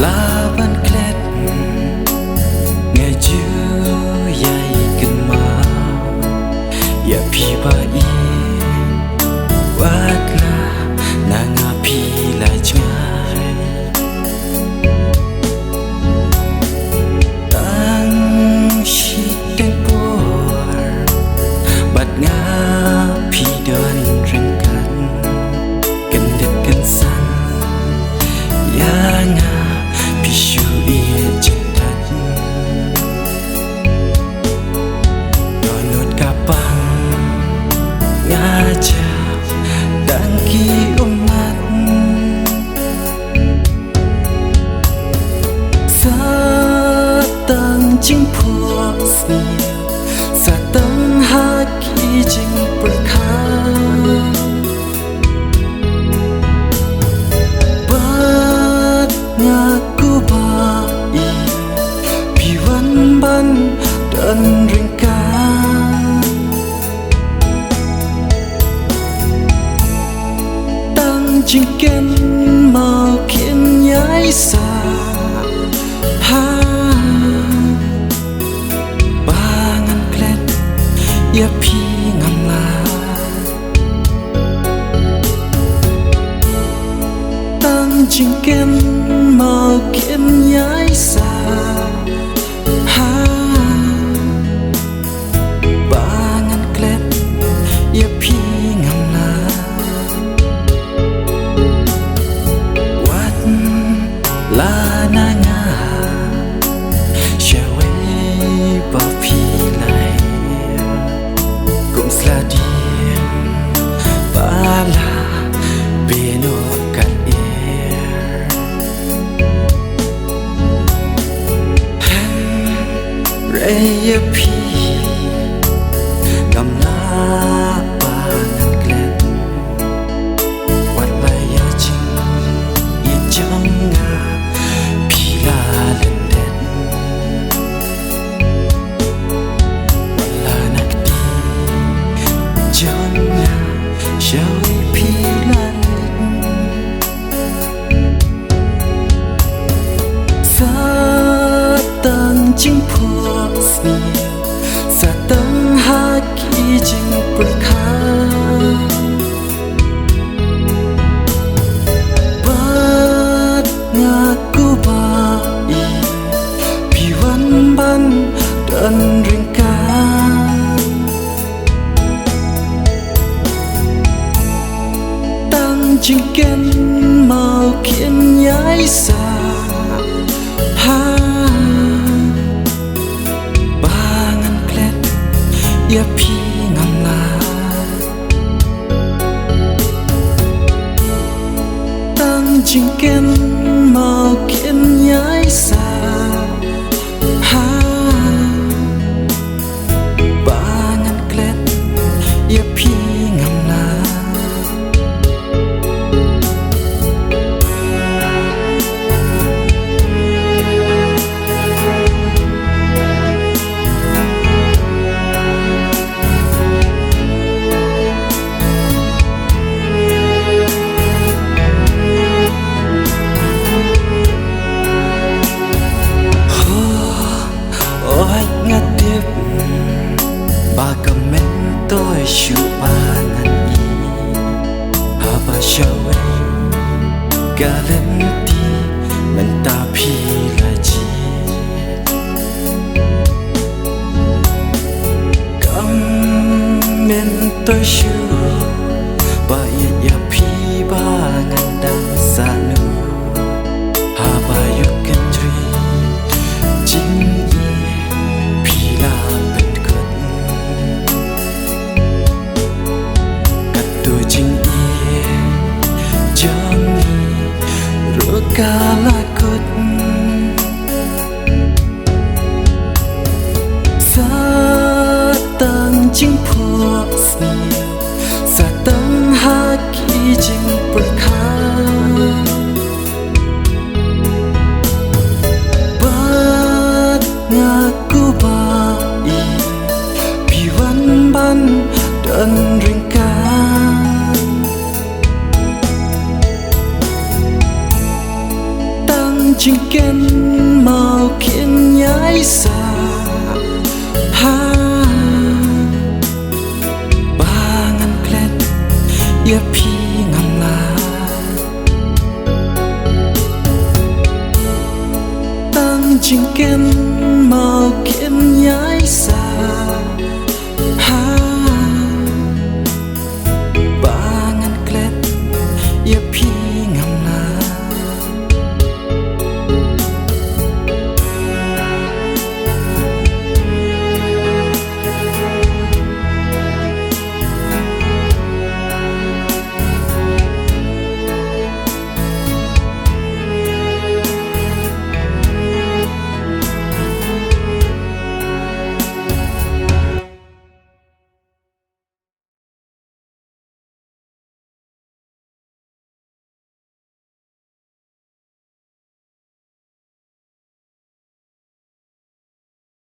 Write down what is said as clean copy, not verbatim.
Laban klet nghe chưa dây kinh mà ya pi ba i wat la na nga pi la chai tang shi ten por bat nga pi đơn rừng kan det kan san ya nga pi shu ie chân thật đôi nốt kapang nga chào đang khi mắt sa tăng chính phua snia sa tăng ha ki chính perkha ngaku bai piwan ban dan ringka tang jingken mau kien nhai sa ha bangan klet ya pi ngam la tang jingken mau kien nhai sa ha bangan klet ya pi ngam la wat la na nga shawe ba pi lai cũng sla di ba la beno kan Raya pi ngam la bangan klet wat laya ching ye chang nga pi la len det wala nak di jon nga shawi pi la sa tang ching sa tang ha ki jing perkha bat ngaku bai piwan ban dan ringka tang jingken mau kien nhai sa ha ya pi ngam la tang jingken mau kien nhai sa ha bangan klet ya pi ngam la ba comment tôi shu bangan i haba shawe galanti menta pi la ji comment tôi shu ba ya pi bangan dan sanu haba you can dream jing kalakut sa tang jing phua snia sa tang ha ki jing perkha bat ngaku bai piwan ban dan ringka chinh kén màu khiến nhái xa ha ba ngăn klet ia pi ngam la tăng chinh kén màu khiến nhái xa